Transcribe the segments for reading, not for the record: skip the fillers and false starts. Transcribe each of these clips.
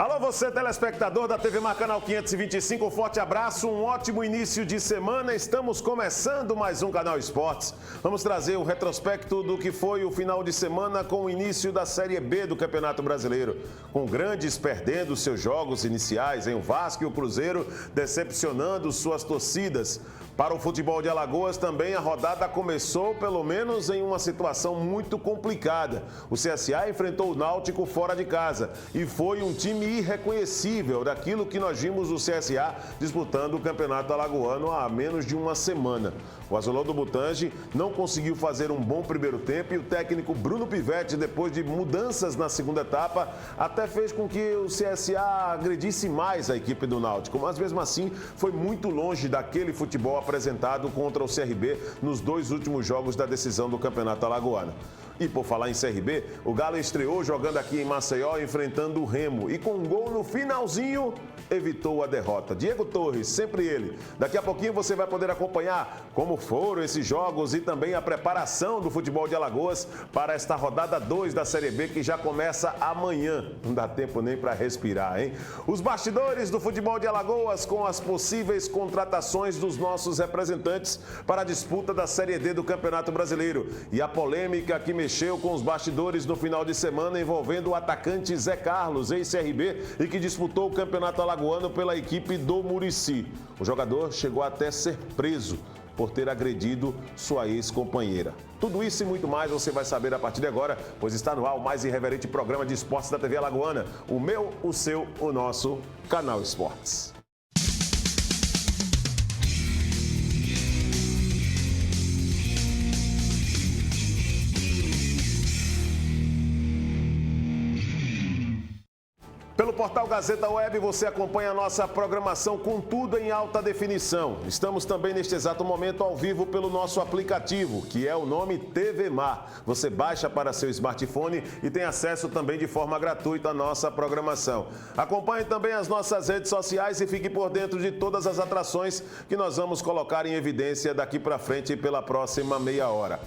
Alô, você telespectador da TV Mar Canal 525, um forte abraço, um ótimo início de semana. Estamos começando mais um Canal Esportes. Vamos trazer o retrospecto do que foi o final de semana com o início da Série B do Campeonato Brasileiro. Com grandes perdendo seus jogos iniciais, o Vasco e o Cruzeiro decepcionando suas torcidas. Para o futebol de Alagoas também a rodada começou pelo menos em uma situação muito complicada. O CSA enfrentou o Náutico fora de casa e foi um time irreconhecível daquilo que nós vimos o CSA disputando o Campeonato Alagoano há menos de uma semana. O Azulão do Butanje não conseguiu fazer um bom primeiro tempo e o técnico Bruno Pivetti, depois de mudanças na segunda etapa, até fez com que o CSA agredisse mais a equipe do Náutico, mas mesmo assim foi muito longe daquele futebol apresentado contra o CRB nos dois últimos jogos da decisão do Campeonato Alagoano. E por falar em CRB, o Galo estreou jogando aqui em Maceió, enfrentando o Remo. E com um gol no finalzinho, evitou a derrota. Diego Torres, sempre ele. Daqui a pouquinho você vai poder acompanhar como foram esses jogos e também a preparação do futebol de Alagoas para esta rodada 2 da Série B, que já começa amanhã. Não dá tempo nem para respirar, hein? Os bastidores do futebol de Alagoas com as possíveis contratações dos nossos representantes para a disputa da Série D do Campeonato Brasileiro. E a polêmica que mexeu com os bastidores no final de semana envolvendo o atacante Zé Carlos, ex-CRB, e que disputou o Campeonato Alagoano pela equipe do Murici. O jogador chegou até a ser preso por ter agredido sua ex-companheira. Tudo isso e muito mais você vai saber a partir de agora, pois está no ar o mais irreverente programa de esportes da TV Alagoana. O meu, o seu, o nosso Canal Esportes. Pelo portal Gazeta Web você acompanha a nossa programação com tudo em alta definição. Estamos também neste exato momento ao vivo pelo nosso aplicativo, que é o nome TV Mar. Você baixa para seu smartphone e tem acesso também de forma gratuita à nossa programação. Acompanhe também as nossas redes sociais e fique por dentro de todas as atrações que nós vamos colocar em evidência daqui para frente pela próxima meia hora.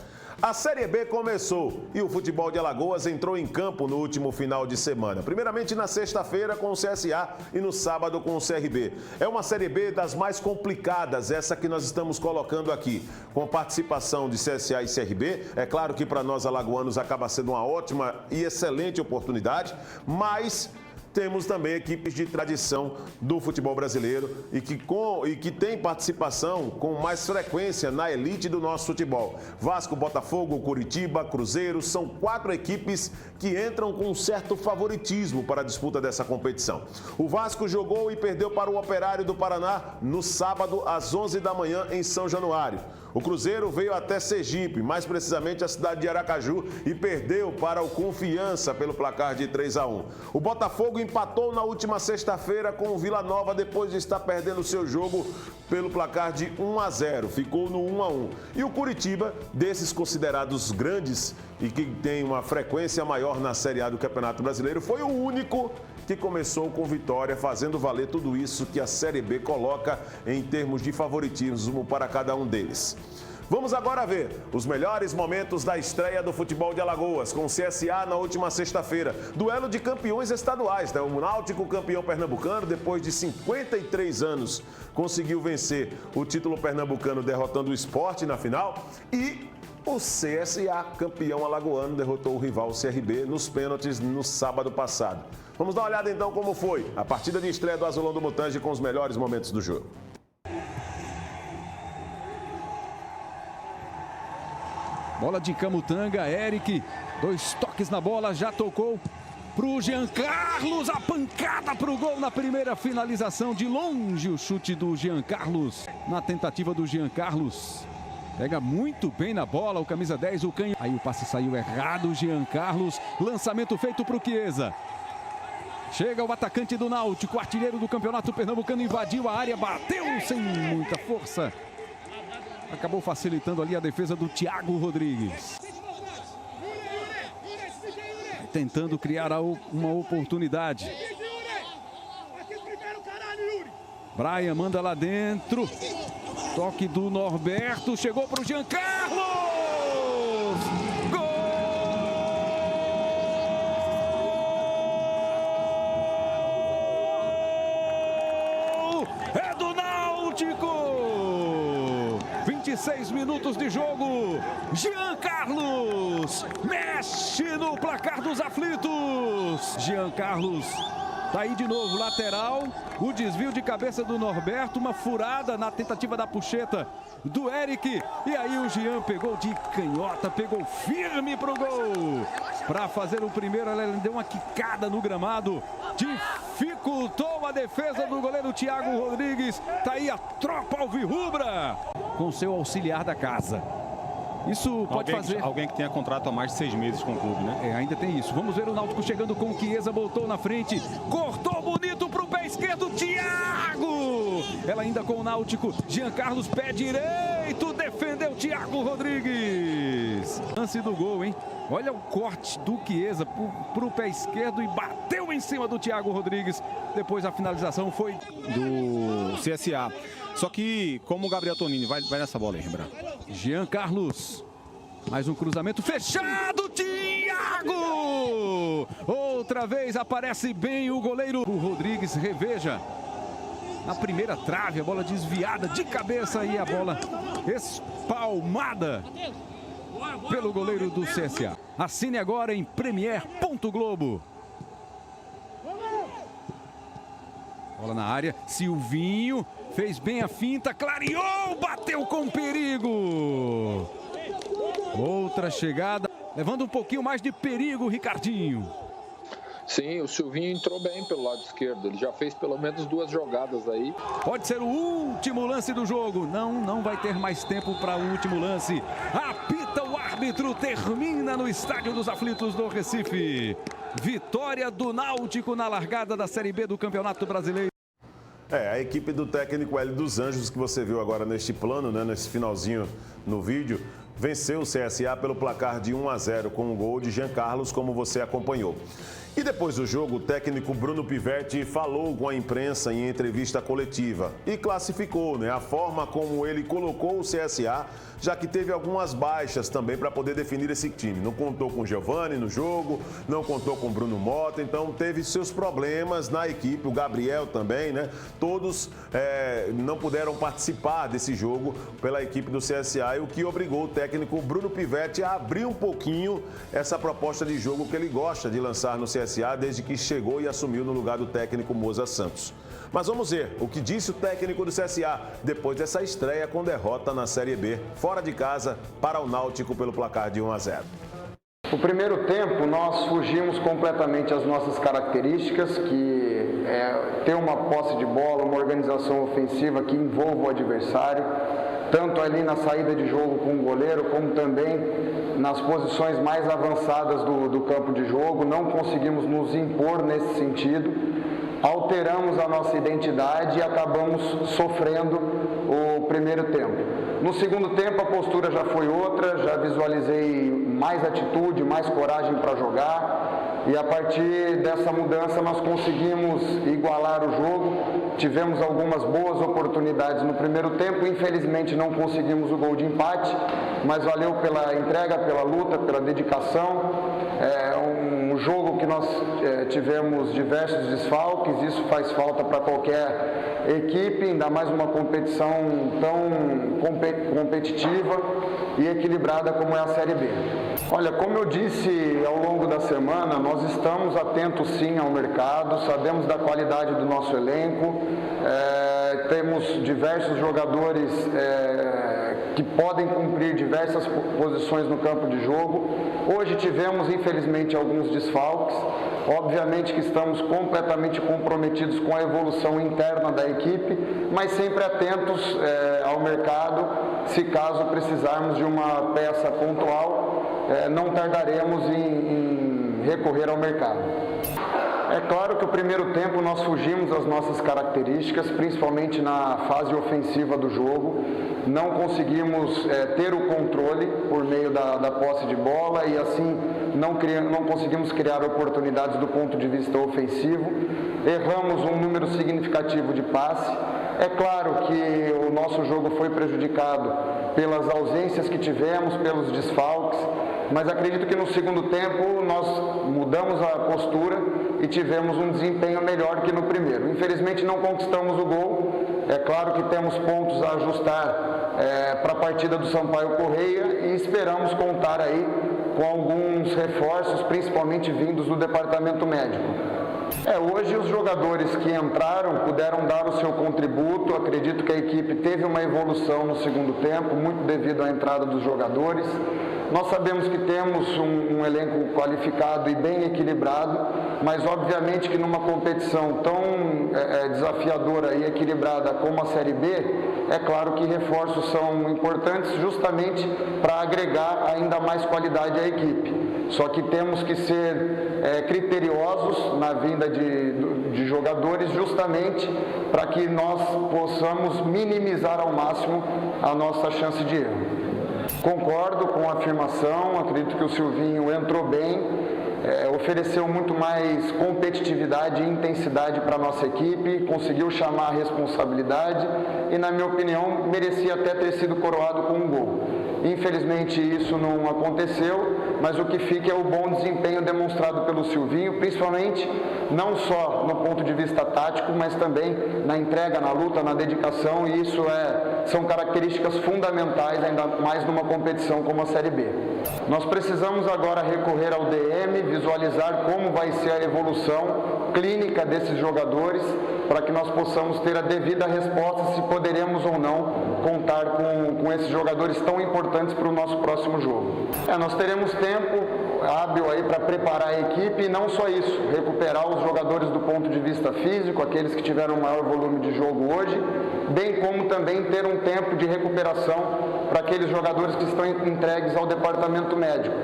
A Série B começou e o futebol de Alagoas entrou em campo no último final de semana. Primeiramente na sexta-feira com o CSA e no sábado com o CRB. É uma Série B das mais complicadas, essa que nós estamos colocando aqui. Com participação de CSA e CRB, é claro que para nós alagoanos acaba sendo uma ótima e excelente oportunidade, mas temos também equipes de tradição do futebol brasileiro e que tem participação com mais frequência na elite do nosso futebol. Vasco, Botafogo, Curitiba, Cruzeiro, são 4 equipes que entram com um certo favoritismo para a disputa dessa competição. O Vasco jogou e perdeu para o Operário do Paraná no sábado às 11 da manhã em São Januário. O Cruzeiro veio até Sergipe, mais precisamente a cidade de Aracaju, e perdeu para o Confiança pelo placar de 3-1. O Botafogo empatou na última sexta-feira com o Vila Nova depois de estar perdendo seu jogo pelo placar de 1-0. Ficou no 1-1. E o Curitiba, desses considerados grandes e que tem uma frequência maior na Série A do Campeonato Brasileiro, foi o único que começou com vitória, fazendo valer tudo isso que a Série B coloca em termos de favoritismo para cada um deles. Vamos agora ver os melhores momentos da estreia do futebol de Alagoas, com o CSA na última sexta-feira. Duelo de campeões estaduais, né? O Náutico, campeão pernambucano, depois de 53 anos, conseguiu vencer o título pernambucano, derrotando o Sport na final. E o CSA, campeão alagoano, derrotou o rival CRB nos pênaltis no sábado passado. Vamos dar uma olhada então como foi a partida de estreia do Azulão do Butanje com os melhores momentos do jogo. Bola de Camutanga, Eric, 2 toques na bola, já tocou pro Jean Carlos, a pancada pro gol na primeira finalização, de longe o chute do Jean Carlos, na tentativa do Jean Carlos. Pega muito bem na bola, o camisa 10, o canhão. Aí o passe saiu errado, o Jean Carlos, lançamento feito pro Chiesa. Chega o atacante do Náutico, artilheiro do campeonato pernambucano, invadiu a área, bateu sem muita força. Acabou facilitando ali a defesa do Thiago Rodrigues. Tentando criar uma oportunidade. Brian manda lá dentro. Toque do Norberto, chegou para o Jean Carlos! Gol! 26 minutos de jogo. Jean Carlos mexe no placar dos aflitos. Jean Carlos tá aí de novo, lateral. O desvio de cabeça do Norberto, uma furada na tentativa da puxeta do Eric. E aí o Jean pegou de canhota, pegou firme pro gol. Para fazer o primeiro, ele deu uma quicada no gramado. Dificultou a defesa do goleiro Thiago Rodrigues. Tá aí a tropa alvirrubra com seu auxiliar da casa. Isso pode fazer... Alguém que tenha contrato há mais de 6 meses com o clube, né? Ainda tem isso. Vamos ver o Náutico chegando com o Chiesa, voltou na frente. Cortou bonito pro pé esquerdo, Thiago! Ela ainda com o Náutico. Jean Carlos, pé direito, defendeu Thiago Rodrigues. Lance do gol, hein? Olha o corte do Chiesa pro pé esquerdo e bateu em cima do Thiago Rodrigues. Depois a finalização foi do CSA. Só que, como o Gabriel Tonini, vai nessa bola aí, Rembrandt. Jean Carlos. Mais um cruzamento fechado, Thiago! Outra vez aparece bem o goleiro. O Rodrigues reveja. Na primeira trave, a bola desviada de cabeça e a bola espalmada pelo goleiro do CSA. Assine agora em Premier.globo. Bola na área, Silvinho fez bem a finta, clareou, bateu com perigo. Outra chegada, levando um pouquinho mais de perigo, Ricardinho. Sim, o Silvinho entrou bem pelo lado esquerdo, ele já fez pelo menos 2 jogadas aí. Pode ser o último lance do jogo. Não vai ter mais tempo para o último lance. Apita o árbitro, termina no Estádio dos Aflitos do Recife. Vitória do Náutico na largada da Série B do Campeonato Brasileiro. A equipe do técnico Hélio dos Anjos, que você viu agora neste plano, né, nesse finalzinho no vídeo, venceu o CSA pelo placar de 1-0 com um gol de Jean Carlos, como você acompanhou. E depois do jogo, o técnico Bruno Pivetti falou com a imprensa em entrevista coletiva e classificou, né, a forma como ele colocou o CSA, já que teve algumas baixas também para poder definir esse time. Não contou com o Giovani no jogo, não contou com o Bruno Mota, então teve seus problemas na equipe, o Gabriel também, né? Todos não puderam participar desse jogo pela equipe do CSA, e o que obrigou o técnico Bruno Pivetti a abrir um pouquinho essa proposta de jogo que ele gosta de lançar no CSA desde que chegou e assumiu no lugar do técnico Moza Santos. Mas vamos ver o que disse o técnico do CSA depois dessa estreia com derrota na Série B, fora de casa, para o Náutico pelo placar de 1-0. No primeiro tempo, nós fugimos completamente às nossas características, que é ter uma posse de bola, uma organização ofensiva que envolva o adversário, tanto ali na saída de jogo com o goleiro, como também nas posições mais avançadas do campo de jogo. Não conseguimos nos impor nesse sentido. Alteramos a nossa identidade e acabamos sofrendo o primeiro tempo. No segundo tempo a postura já foi outra, já visualizei mais atitude, mais coragem para jogar, e a partir dessa mudança nós conseguimos igualar o jogo. Tivemos algumas boas oportunidades no primeiro tempo, infelizmente não conseguimos o gol de empate, mas valeu pela entrega, pela luta, pela dedicação. É um jogo que nós tivemos diversos desfalques, isso faz falta para qualquer equipe, ainda mais uma competição tão competitiva e equilibrada como é a Série B. Olha, como eu disse ao longo da semana, nós estamos atentos sim ao mercado, sabemos da qualidade do nosso elenco, temos diversos jogadores que podem cumprir diversas posições no campo de jogo. Hoje tivemos, infelizmente, alguns desfalques. Obviamente que estamos completamente comprometidos com a evolução interna da equipe, mas sempre atentos ao mercado. Se caso precisarmos de uma peça pontual, não tardaremos em recorrer ao mercado. É claro que o primeiro tempo nós fugimos às nossas características, principalmente na fase ofensiva do jogo. Não conseguimos ter o controle por meio da posse de bola e assim não conseguimos criar oportunidades do ponto de vista ofensivo. Erramos um número significativo de passe. É claro que o nosso jogo foi prejudicado pelas ausências que tivemos, pelos desfalques, mas acredito que no segundo tempo nós mudamos a postura e tivemos um desempenho melhor que no primeiro. Infelizmente não conquistamos o gol, É claro que temos pontos a ajustar para a partida do Sampaio Corrêa e esperamos contar aí com alguns reforços, principalmente vindos do departamento médico. Hoje os jogadores que entraram puderam dar o seu contributo. Acredito que a equipe teve uma evolução no segundo tempo, muito devido à entrada dos jogadores. Nós sabemos que temos um elenco qualificado e bem equilibrado, mas obviamente que numa competição tão desafiadora e equilibrada como a Série B, é claro que reforços são importantes justamente para agregar ainda mais qualidade à equipe. Só que temos que ser criteriosos na vinda de jogadores justamente para que nós possamos minimizar ao máximo a nossa chance de erro. Concordo com a afirmação, acredito que o Silvinho entrou bem, ofereceu muito mais competitividade e intensidade para a nossa equipe, conseguiu chamar a responsabilidade e, na minha opinião, merecia até ter sido coroado com um gol. Infelizmente isso não aconteceu, mas o que fica é o bom desempenho demonstrado pelo Silvinho, principalmente não só no ponto de vista tático, mas também na entrega, na luta, na dedicação, e isso são características fundamentais, ainda mais numa competição como a Série B. Nós precisamos agora recorrer ao DM, visualizar como vai ser a evolução clínica desses jogadores, para que nós possamos ter a devida resposta se poderemos ou não contar com esses jogadores tão importantes para o nosso próximo jogo. Nós teremos tempo hábil aí para preparar a equipe e não só isso, recuperar os jogadores do ponto de vista físico, aqueles que tiveram maior volume de jogo hoje, bem como também ter um tempo de recuperação para aqueles jogadores que estão entregues ao departamento médico.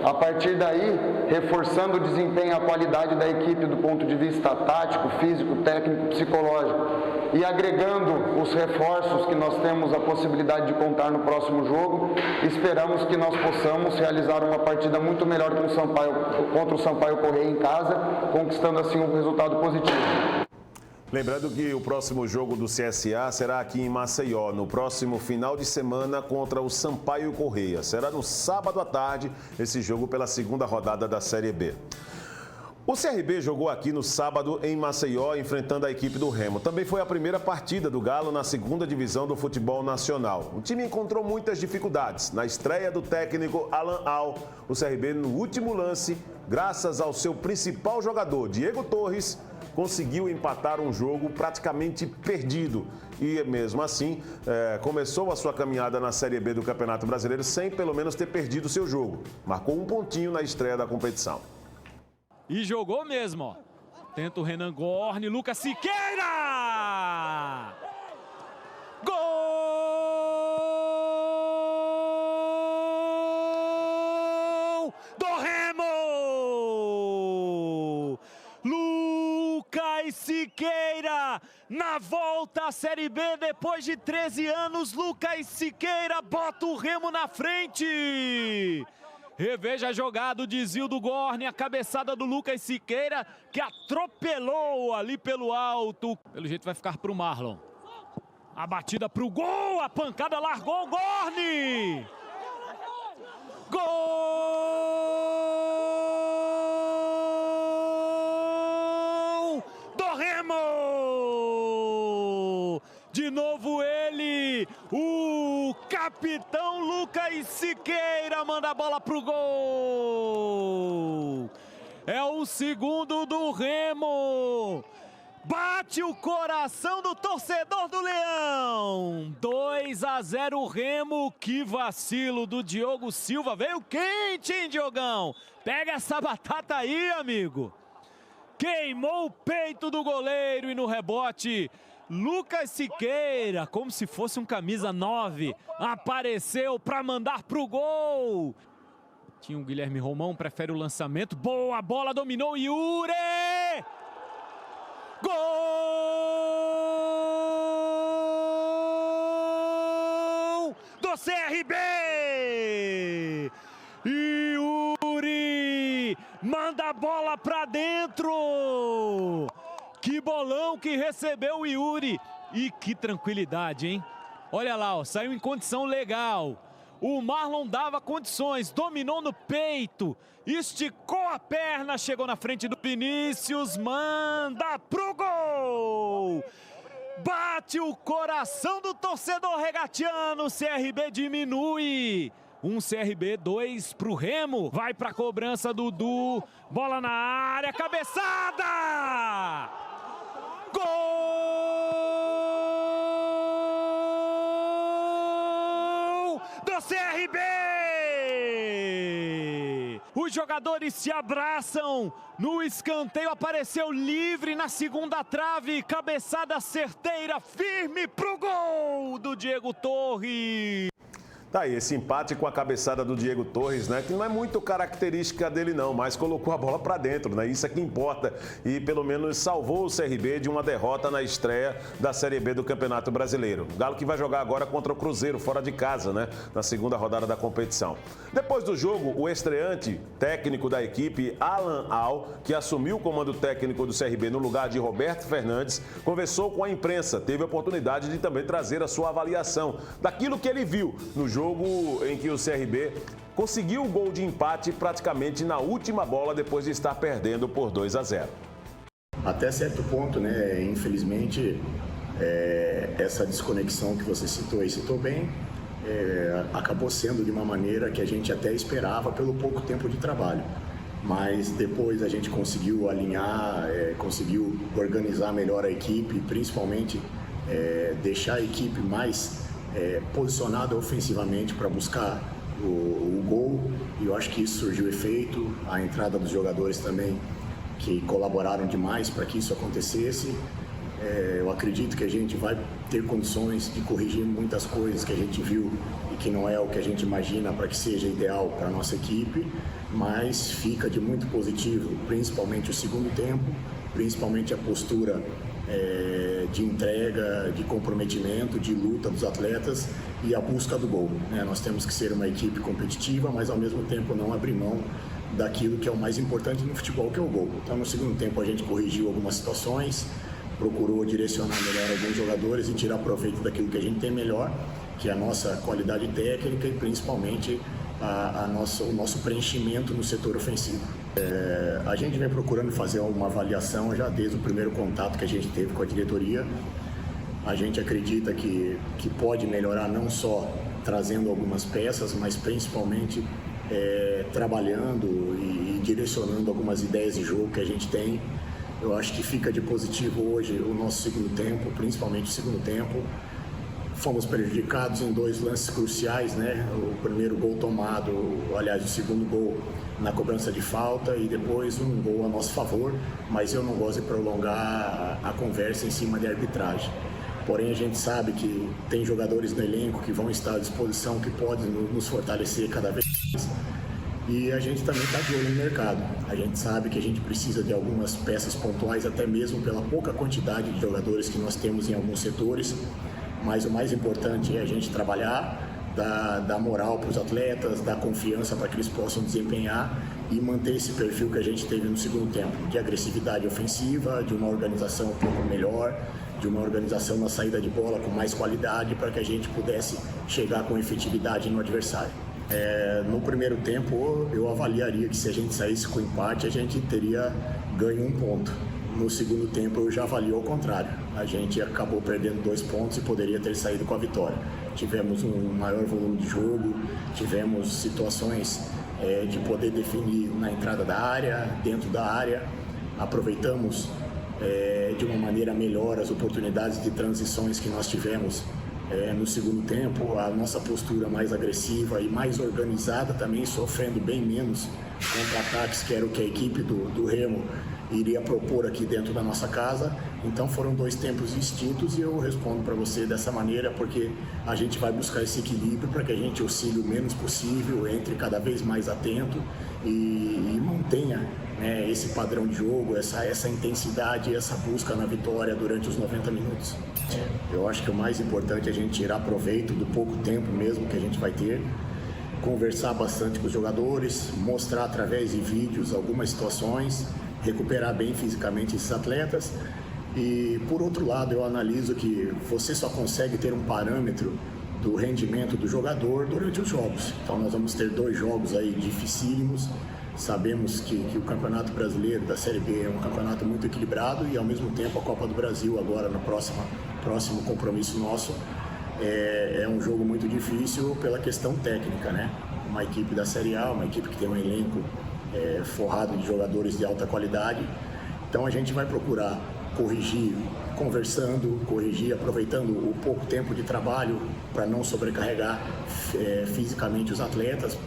A partir daí, reforçando o desempenho e a qualidade da equipe do ponto de vista tático, físico, técnico, psicológico e agregando os reforços que nós temos a possibilidade de contar no próximo jogo, esperamos que nós possamos realizar uma partida muito melhor contra o Sampaio Corrêa em casa, conquistando assim um resultado positivo. Lembrando que o próximo jogo do CSA será aqui em Maceió, no próximo final de semana contra o Sampaio Corrêa. Será no sábado à tarde, esse jogo pela segunda rodada da Série B. O CRB jogou aqui no sábado em Maceió, enfrentando a equipe do Remo. Também foi a primeira partida do Galo na segunda divisão do futebol nacional. O time encontrou muitas dificuldades. Na estreia do técnico Alan Al, o CRB, no último lance, graças ao seu principal jogador, Diego Torres, conseguiu empatar um jogo praticamente perdido. E mesmo assim, começou a sua caminhada na Série B do Campeonato Brasileiro sem pelo menos ter perdido o seu jogo. Marcou um pontinho na estreia da competição. E jogou mesmo, ó. Tenta o Renan Gorni, Lucas Siqueira! Gol do Remo! Lucas Siqueira, na volta à Série B, depois de 13 anos, Lucas Siqueira bota o Remo na frente! Reveja a jogada, o desvio do Gorni, a cabeçada do Lucas Siqueira, que atropelou ali pelo alto. Pelo jeito vai ficar para o Marlon. A batida para o gol, a pancada largou o Gorni! Gol do Remo! De novo ele, o capitão Lucas Siqueira manda a bola pro gol. É o segundo do Remo. Bate o coração do torcedor do Leão. 2-0 Remo. Que vacilo do Diogo Silva. Veio quente, hein, Diogão? Pega essa batata aí, amigo. Queimou o peito do goleiro e no rebote, Lucas Siqueira, como se fosse um camisa 9, apareceu para mandar pro gol. Tinha o Guilherme Romão, prefere o lançamento. Boa bola, dominou Yuri! Gol do CRB! Yuri manda a bola para dentro! Que bolão que recebeu o Yuri. E que tranquilidade, hein? Olha lá, ó, saiu em condição legal. O Marlon dava condições, dominou no peito, esticou a perna, chegou na frente do Vinícius, manda pro gol! Bate o coração do torcedor regatiano, CRB diminui. 1 CRB, 2 pro Remo. Vai pra cobrança, Dudu. Bola na área, cabeçada! Gol do CRB! Os jogadores se abraçam. No escanteio apareceu livre na segunda trave. Cabeçada certeira, firme pro gol do Diego Torres. Tá aí, esse empate com a cabeçada do Diego Torres, né? Que não é muito característica dele não, mas colocou a bola para dentro, né? Isso é que importa. E pelo menos salvou o CRB de uma derrota na estreia da Série B do Campeonato Brasileiro. O Galo que vai jogar agora contra o Cruzeiro, fora de casa, né? Na segunda rodada da competição. Depois do jogo, o estreante técnico da equipe, Alan Al, que assumiu o comando técnico do CRB no lugar de Roberto Fernandes, conversou com a imprensa. Teve a oportunidade de também trazer a sua avaliação daquilo que ele viu no jogo em que o CRB conseguiu o gol de empate praticamente na última bola depois de estar perdendo por 2-0. Até certo ponto, né? Infelizmente, essa desconexão que você citou bem, acabou sendo de uma maneira que a gente até esperava pelo pouco tempo de trabalho. Mas depois a gente conseguiu alinhar, conseguiu organizar melhor a equipe, principalmente deixar a equipe mais posicionada ofensivamente para buscar o gol, e eu acho que isso surgiu efeito, a entrada dos jogadores também que colaboraram demais para que isso acontecesse. Eu acredito que a gente vai ter condições de corrigir muitas coisas que a gente viu e que não é o que a gente imagina para que seja ideal para a nossa equipe, mas fica de muito positivo, principalmente o segundo tempo, principalmente a postura de entrega, de comprometimento, de luta dos atletas e a busca do gol. Nós temos que ser uma equipe competitiva, mas ao mesmo tempo não abrir mão daquilo que é o mais importante no futebol, que é o gol. Então no segundo tempo a gente corrigiu algumas situações, procurou direcionar melhor alguns jogadores e tirar proveito daquilo que a gente tem melhor, que é a nossa qualidade técnica e principalmente o nosso preenchimento no setor ofensivo. A gente vem procurando fazer uma avaliação já desde o primeiro contato que a gente teve com a diretoria. A gente acredita que pode melhorar não só trazendo algumas peças, mas principalmente trabalhando e direcionando algumas ideias de jogo que a gente tem. Eu acho que fica de positivo hoje o nosso segundo tempo, principalmente o segundo tempo. Fomos prejudicados em 2 lances cruciais, né? O primeiro gol tomado, aliás, o segundo gol na cobrança de falta e depois um gol a nosso favor, mas eu não gosto de prolongar a conversa em cima de arbitragem. Porém, a gente sabe que tem jogadores no elenco que vão estar à disposição, que podem nos fortalecer cada vez mais. E a gente também está de olho no mercado. A gente sabe que a gente precisa de algumas peças pontuais, até mesmo pela pouca quantidade de jogadores que nós temos em alguns setores. Mas o mais importante é a gente trabalhar, dar moral para os atletas, dar confiança para que eles possam desempenhar e manter esse perfil que a gente teve no segundo tempo, de agressividade ofensiva, de uma organização um pouco melhor, de uma organização na saída de bola com mais qualidade para que a gente pudesse chegar com efetividade no adversário. No primeiro tempo, eu avaliaria que se a gente saísse com empate, a gente teria ganho 1 ponto. No segundo tempo, eu já avalio ao contrário. A gente acabou perdendo 2 pontos e poderia ter saído com a vitória. Tivemos um maior volume de jogo, tivemos situações de poder definir na entrada da área, dentro da área. Aproveitamos de uma maneira melhor as oportunidades de transições que nós tivemos no segundo tempo. A nossa postura mais agressiva e mais organizada também, sofrendo bem menos contra-ataques, que era o que a equipe do Remo iria propor aqui dentro da nossa casa. Então foram 2 tempos distintos e eu respondo para você dessa maneira porque a gente vai buscar esse equilíbrio para que a gente oscile o menos possível, entre cada vez mais atento e mantenha esse padrão de jogo, essa intensidade, essa busca na vitória durante os 90 minutos. Eu acho que o mais importante é a gente tirar proveito do pouco tempo mesmo que a gente vai ter, conversar bastante com os jogadores, mostrar através de vídeos algumas situações, recuperar bem fisicamente esses atletas. E por outro lado, eu analiso que você só consegue ter um parâmetro do rendimento do jogador durante os jogos. Então nós vamos ter 2 jogos aí dificílimos. Sabemos que o Campeonato Brasileiro da Série B é um campeonato muito equilibrado e ao mesmo tempo a Copa do Brasil agora no próximo próximo compromisso nosso é um jogo muito difícil pela questão técnica, né? Uma equipe da Série A, uma equipe que tem um elenco forrado de jogadores de alta qualidade. Então a gente vai procurar corrigir conversando, corrigir aproveitando o pouco tempo de trabalho para não sobrecarregar fisicamente os atletas,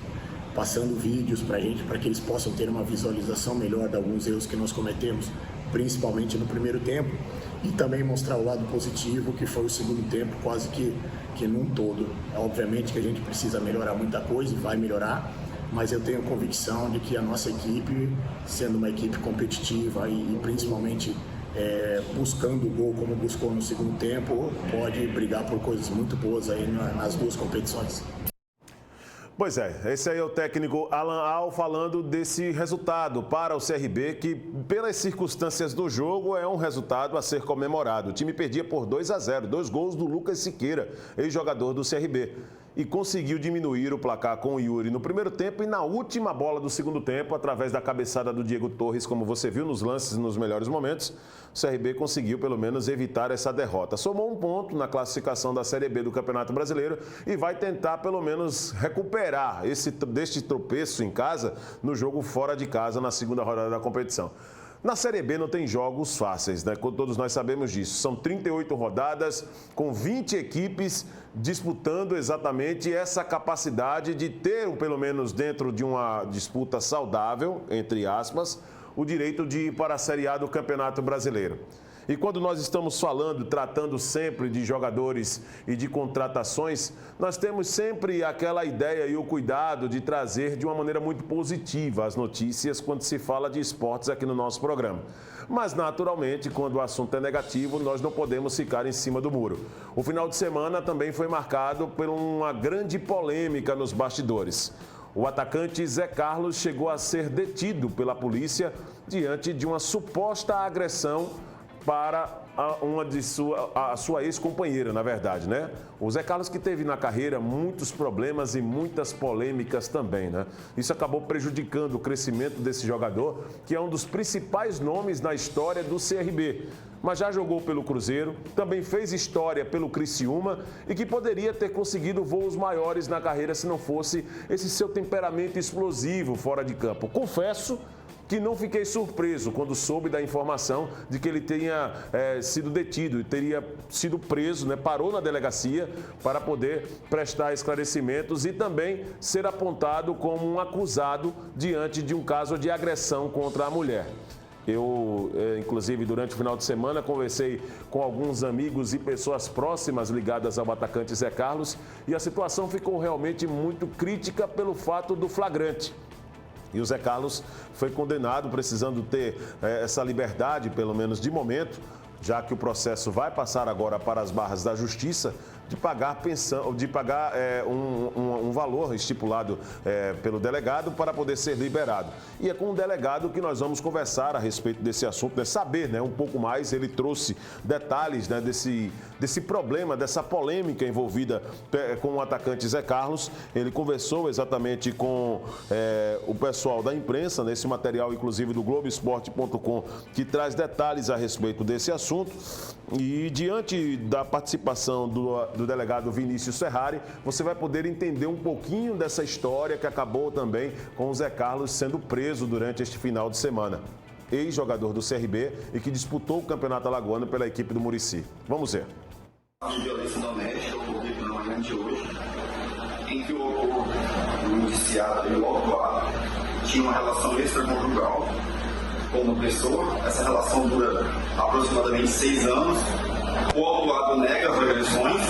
passando vídeos para a gente, para que eles possam ter uma visualização melhor de alguns erros que nós cometemos, principalmente no primeiro tempo, e também mostrar o lado positivo, que foi o segundo tempo, quase que num todo. Obviamente que a gente precisa melhorar muita coisa e vai melhorar, mas eu tenho convicção de que a nossa equipe, sendo uma equipe competitiva e principalmente buscando o gol como buscou no segundo tempo, pode brigar por coisas muito boas aí nas duas competições. Pois é, esse aí é o técnico Alan Al falando desse resultado para o CRB, que pelas circunstâncias do jogo é um resultado a ser comemorado. O time perdia por 2-0, 2 gols do Lucas Siqueira, ex-jogador do CRB. E conseguiu diminuir o placar com o Yuri no primeiro tempo e na última bola do segundo tempo, através da cabeçada do Diego Torres, como você viu nos lances nos melhores momentos, o CRB conseguiu pelo menos evitar essa derrota. Somou um ponto na classificação da Série B do Campeonato Brasileiro e vai tentar pelo menos recuperar deste tropeço em casa no jogo fora de casa na segunda rodada da competição. Na Série B não tem jogos fáceis, né? Todos nós sabemos disso. São 38 rodadas com 20 equipes disputando exatamente essa capacidade de ter, pelo menos dentro de uma disputa saudável, entre aspas, o direito de ir para a Série A do Campeonato Brasileiro. E quando nós estamos falando, tratando sempre de jogadores e de contratações, nós temos sempre aquela ideia e o cuidado de trazer de uma maneira muito positiva as notícias quando se fala de esportes aqui no nosso programa. Mas, naturalmente, quando o assunto é negativo, nós não podemos ficar em cima do muro. O final de semana também foi marcado por uma grande polêmica nos bastidores. O atacante Zé Carlos chegou a ser detido pela polícia diante de uma suposta agressão para a sua ex-companheira, na verdade, né? O Zé Carlos que teve na carreira muitos problemas e muitas polêmicas também, né? Isso acabou prejudicando o crescimento desse jogador, que é um dos principais nomes na história do CRB. Mas já jogou pelo Cruzeiro, também fez história pelo Criciúma e que poderia ter conseguido voos maiores na carreira se não fosse esse seu temperamento explosivo fora de campo. Confesso que não fiquei surpreso quando soube da informação de que ele tenha sido detido e teria sido preso, né? Parou na delegacia para poder prestar esclarecimentos e também ser apontado como um acusado diante de um caso de agressão contra a mulher. Eu, inclusive, durante o final de semana, conversei com alguns amigos e pessoas próximas ligadas ao atacante Zé Carlos e a situação ficou realmente muito crítica pelo fato do flagrante. E o Zé Carlos foi condenado, precisando ter essa liberdade, pelo menos de momento, já que o processo vai passar agora para as barras da Justiça, de pagar pensão, de pagar um valor estipulado pelo delegado para poder ser liberado. E é com o delegado que nós vamos conversar a respeito desse assunto, né? Saber, né, um pouco mais. Ele trouxe detalhes, né, desse problema, dessa polêmica envolvida com o atacante Zé Carlos. Ele conversou exatamente com o pessoal da imprensa, nesse material, inclusive do Globoesporte.com, que traz detalhes a respeito desse assunto. E diante da participação do delegado Vinícius Ferrari, você vai poder entender um pouquinho dessa história que acabou também com o Zé Carlos sendo preso durante este final de semana. Ex-jogador do CRB e que disputou o Campeonato Alagoano pela equipe do Muricy. Vamos ver. De violência doméstica ocorrido na manhã de hoje, em que o indiciado e o autuado tinham uma relação extraconjugal com uma pessoa. Essa relação dura aproximadamente 6 anos. O autuado nega as agressões,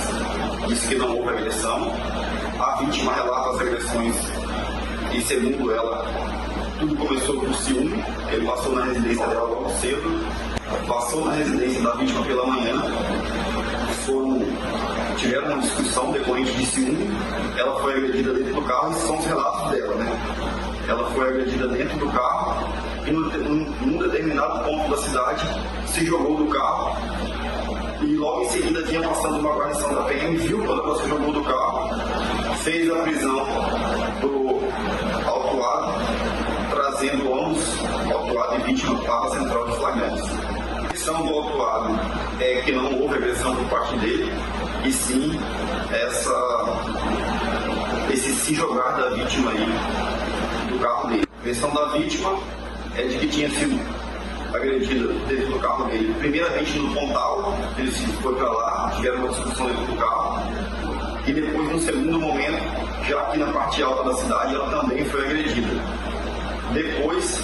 diz que não houve agressão. A vítima relata as agressões e, segundo ela, tudo começou por ciúme. Ele passou na residência dela logo cedo, passou na residência da vítima pela manhã, tiveram uma discussão decorrente de ciúme. Ela foi agredida dentro do carro, esses são os relatos dela, né? Ela foi agredida dentro do carro e num determinado ponto da cidade se jogou do carro e logo em seguida vinha passando uma guarnição da PM, viu quando ela se jogou do carro, fez a prisão do autuado, trazendo ambos, autuado e vítima, para a central de flagrantes. versão do autuado é que não houve agressão por parte dele, e sim esse se jogar da vítima aí do carro dele. A versão da vítima é de que tinha sido agredida dentro do carro dele, primeiramente no pontal, ele foi para lá, tiveram uma discussão dentro do carro, e depois, no segundo momento, já aqui na parte alta da cidade, ela também foi agredida. Depois,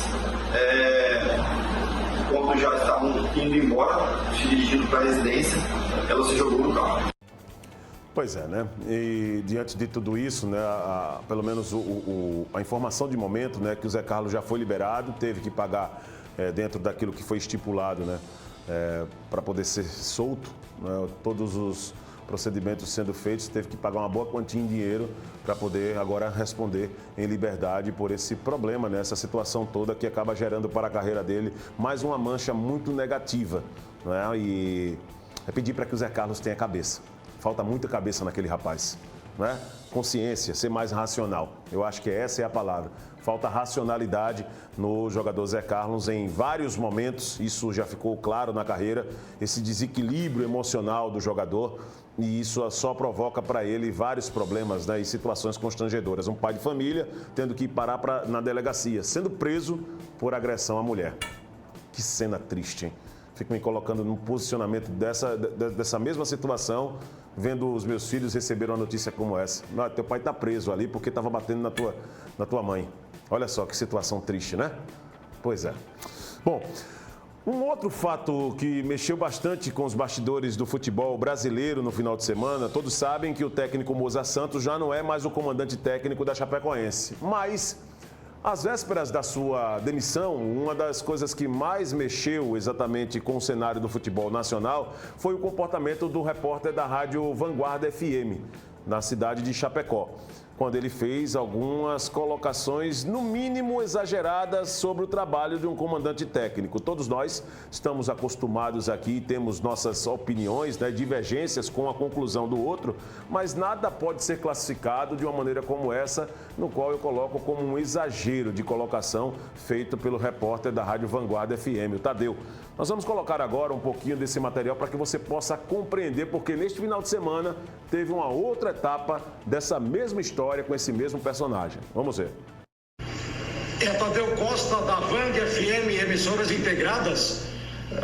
quando já estavam indo embora, se dirigindo para a residência, ela se jogou no carro. Pois é, né? E diante de tudo isso, né, pelo menos a informação de momento, né, que o Zé Carlos já foi liberado, teve que pagar dentro daquilo que foi estipulado, né, para poder ser solto, né, todos os procedimentos sendo feitos, teve que pagar uma boa quantia em dinheiro para poder agora responder em liberdade por esse problema, né, essa situação toda que acaba gerando para a carreira dele mais uma mancha muito negativa, né, e é pedir para que o Zé Carlos tenha cabeça. Falta muita cabeça naquele rapaz, né? Consciência, ser mais racional. Eu acho que essa é a palavra. Falta racionalidade no jogador Zé Carlos em vários momentos. Isso já ficou claro na carreira. Esse desequilíbrio emocional do jogador. E isso só provoca para ele vários problemas, né, e situações constrangedoras. Um pai de família tendo que parar na delegacia, sendo preso por agressão à mulher. Que cena triste, hein? Fico me colocando num posicionamento dessa mesma situação, vendo os meus filhos receber uma notícia como essa. Não, teu pai está preso ali porque estava batendo na tua mãe. Olha só que situação triste, né? Pois é. Bom, um outro fato que mexeu bastante com os bastidores do futebol brasileiro no final de semana, todos sabem que o técnico Moza Santos já não é mais o comandante técnico da Chapecoense, mas às vésperas da sua demissão, uma das coisas que mais mexeu exatamente com o cenário do futebol nacional foi o comportamento do repórter da rádio Vanguarda FM, na cidade de Chapecó, quando ele fez algumas colocações, no mínimo exageradas, sobre o trabalho de um comandante técnico. Todos nós estamos acostumados aqui, temos nossas opiniões, né, divergências com a conclusão do outro, mas nada pode ser classificado de uma maneira como essa, no qual eu coloco como um exagero de colocação feito pelo repórter da Rádio Vanguarda FM, o Tadeu. Nós vamos colocar agora um pouquinho desse material para que você possa compreender, porque neste final de semana teve uma outra etapa dessa mesma história com esse mesmo personagem. Vamos ver. Tadeu Costa, da Vang FM, emissoras integradas.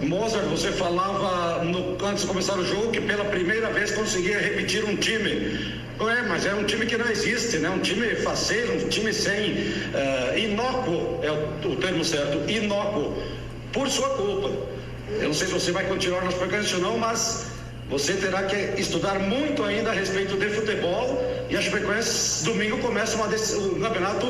Mozart, você falava antes de começar o jogo que pela primeira vez conseguia repetir um time. Mas é um time que não existe, né? Um time faceiro, um time sem inócuo, é o termo certo, inócuo, por sua culpa. Eu não sei se você vai continuar nos programas ou não, mas você terá que estudar muito ainda a respeito de futebol. E a Chapecoense, domingo, começa o Campeonato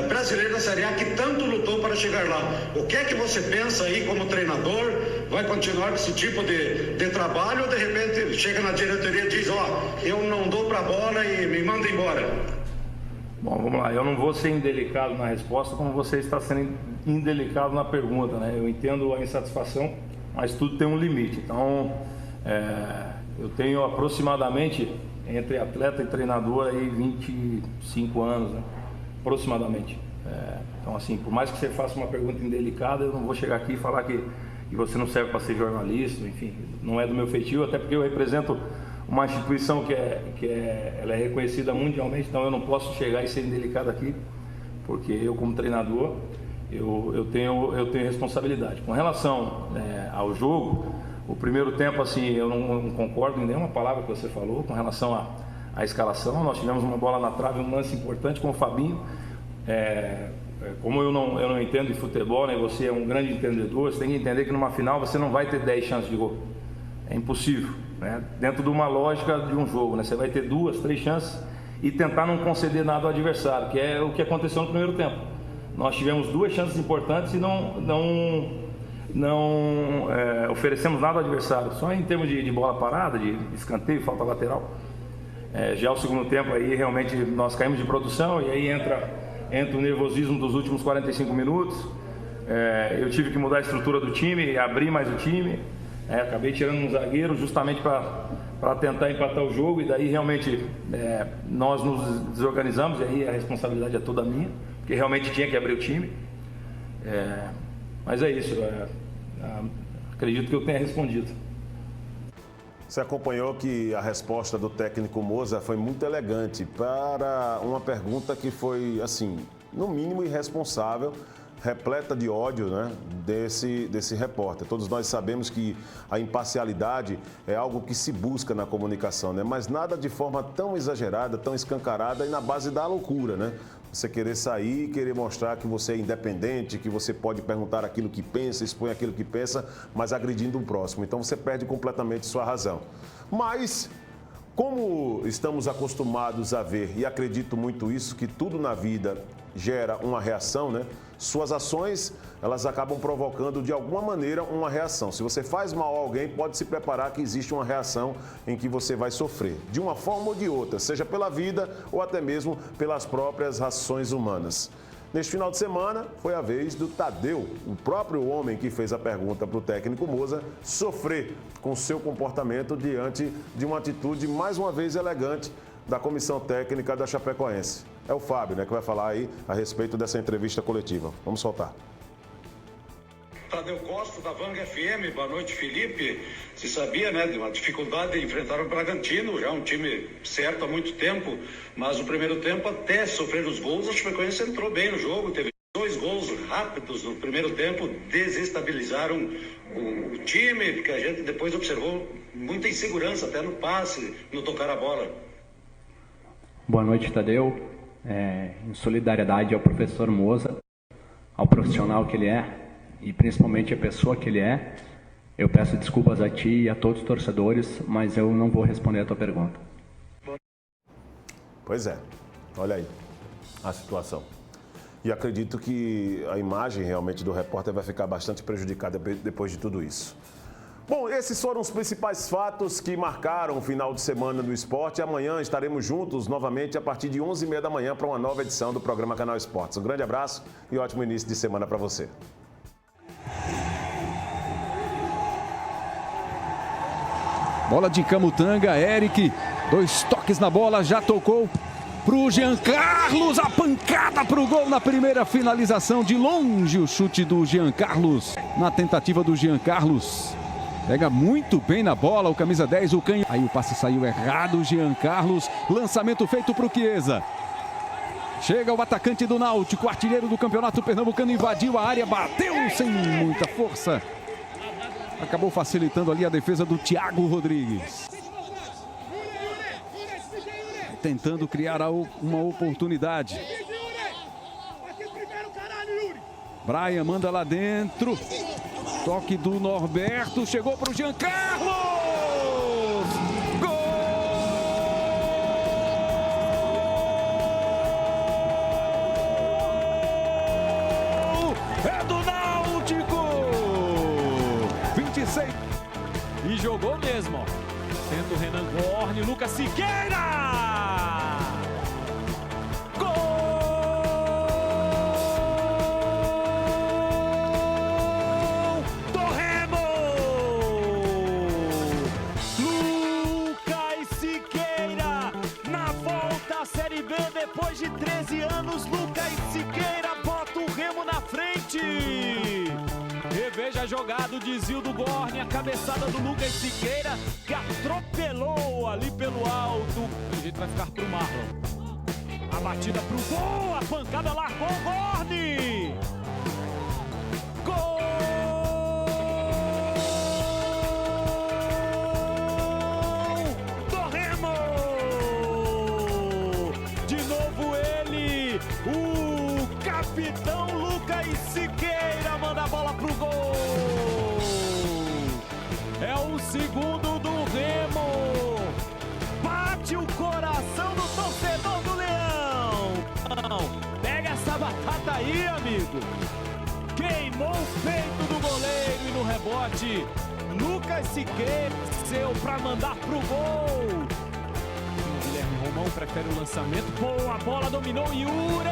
Brasileiro da Série A, que tanto lutou para chegar lá. O que é que você pensa aí como treinador? Vai continuar com esse tipo de trabalho ou de repente chega na diretoria e diz, eu não dou para a bola e me manda embora? Bom, vamos lá. Eu não vou ser indelicado na resposta como você está sendo indelicado na pergunta, né? Eu entendo a insatisfação, mas tudo tem um limite. Então, eu tenho aproximadamente, entre atleta e treinador, aí 25 anos, né? Aproximadamente. Então, assim, por mais que você faça uma pergunta indelicada, eu não vou chegar aqui e falar que você não serve para ser jornalista, enfim, não é do meu feitio, até porque eu represento uma instituição ela é reconhecida mundialmente, então eu não posso chegar e ser indelicado aqui, porque eu, como treinador, eu tenho responsabilidade. Com relação ao jogo, o primeiro tempo, assim, eu não concordo em nenhuma palavra que você falou com relação à escalação. Nós tivemos uma bola na trave, um lance importante com o Fabinho. Como eu não entendo de futebol, né, você é um grande entendedor, você tem que entender que numa final você não vai ter 10 chances de gol. É impossível, né? Dentro de uma lógica de um jogo, né? Você vai ter 2, 3 chances e tentar não conceder nada ao adversário, que é o que aconteceu no primeiro tempo. Nós tivemos 2 chances importantes e não oferecemos nada ao adversário, só em termos de bola parada, de escanteio, falta lateral. Já o segundo tempo aí realmente nós caímos de produção e aí entra o nervosismo dos últimos 45 minutos. Eu tive que mudar a estrutura do time, abrir mais o time. Acabei tirando um zagueiro justamente para tentar empatar o jogo, e daí realmente nós nos desorganizamos, e aí a responsabilidade é toda minha, porque realmente tinha que abrir o time. Mas é isso. A acredito que eu tenha respondido. Você acompanhou que a resposta do técnico Moza foi muito elegante para uma pergunta que foi, assim, no mínimo irresponsável, repleta de ódio, né, desse repórter. Todos nós sabemos que a imparcialidade é algo que se busca na comunicação, né, mas nada de forma tão exagerada, tão escancarada e na base da loucura, né? Você querer sair, querer mostrar que você é independente, que você pode perguntar aquilo que pensa, expõe aquilo que pensa, mas agredindo o próximo. Então você perde completamente sua razão. Mas, como estamos acostumados a ver, e acredito muito isso, que tudo na vida gera uma reação, né? Suas ações, elas acabam provocando de alguma maneira uma reação. Se você faz mal a alguém, pode se preparar que existe uma reação em que você vai sofrer, de uma forma ou de outra, seja pela vida ou até mesmo pelas próprias ações humanas. Neste final de semana, foi a vez do Tadeu, o próprio homem que fez a pergunta para o técnico Moza, sofrer com seu comportamento diante de uma atitude, mais uma vez, elegante da comissão técnica da Chapecoense. É o Fábio, né, que vai falar aí a respeito dessa entrevista coletiva. Vamos soltar. Tadeu Costa, da Vang FM. Boa noite, Felipe. Você sabia, né, de uma dificuldade de enfrentar o Bragantino, já um time certo há muito tempo, mas no primeiro tempo, até sofrer os gols, a Chapecoense entrou bem no jogo, teve 2 gols rápidos no primeiro tempo, desestabilizaram o time, porque a gente depois observou muita insegurança até no passe, no tocar a bola. Boa noite, Tadeu. Em solidariedade ao professor Moza, ao profissional que ele é e principalmente a pessoa que ele é, eu peço desculpas a ti e a todos os torcedores, mas eu não vou responder a tua pergunta. Pois é, olha aí a situação. E acredito que a imagem realmente do repórter vai ficar bastante prejudicada depois de tudo isso. Bom, esses foram os principais fatos que marcaram o final de semana do esporte. Amanhã estaremos juntos novamente a partir de 11h30 da manhã para uma nova edição do programa Canal Esportes. Um grande abraço e ótimo início de semana para você. Bola de Camutanga, Eric, 2 toques na bola, já tocou pro Jean Carlos, a pancada pro gol na primeira finalização, de longe o chute do Jean Carlos, na tentativa do Jean Carlos. Pega muito bem na bola, o camisa 10, o canhão. Aí o passe saiu errado, Jean Carlos. Lançamento feito para o Chiesa. Chega o atacante do Náutico, artilheiro do campeonato pernambucano, invadiu a área, bateu sem muita força. Acabou facilitando ali a defesa do Thiago Rodrigues. Tentando criar uma oportunidade. Brian manda lá dentro. Toque do Norberto, chegou para o Jean Carlos! Gol! É do Náutico! 26. E jogou mesmo, ó. Tenta o Renan Gorni, Lucas Siqueira! Depois de 13 anos, Lucas Siqueira bota o Remo na frente. Reveja a jogada, o desvio do Gorni, a cabeçada do Lucas Siqueira, que atropelou ali pelo alto. O jeito vai ficar pro Marlon. A batida pro gol, a pancada largou o Gorni. Gol! O capitão Lucas Siqueira manda a bola pro gol. É o segundo do Remo. Bate o coração do torcedor do Leão. Pega essa batata aí, amigo. Queimou o peito do goleiro e no rebote, Lucas Siqueira seu pra mandar pro gol. Guilherme Romão prefere o lançamento. Boa, a bola dominou Yuri!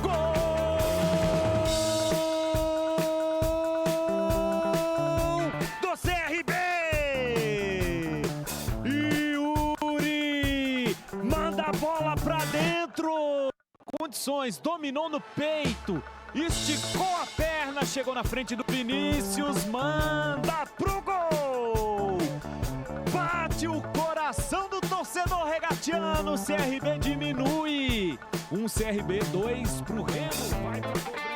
Gol! Do CRB! Yuri manda a bola pra dentro! condições, dominou no peito, esticou a perna, chegou na frente do Vinícius, manda pro gol! Bate o coração do torcedor regatiano, CRB diminui. CRB 2 pro Remo, vai pra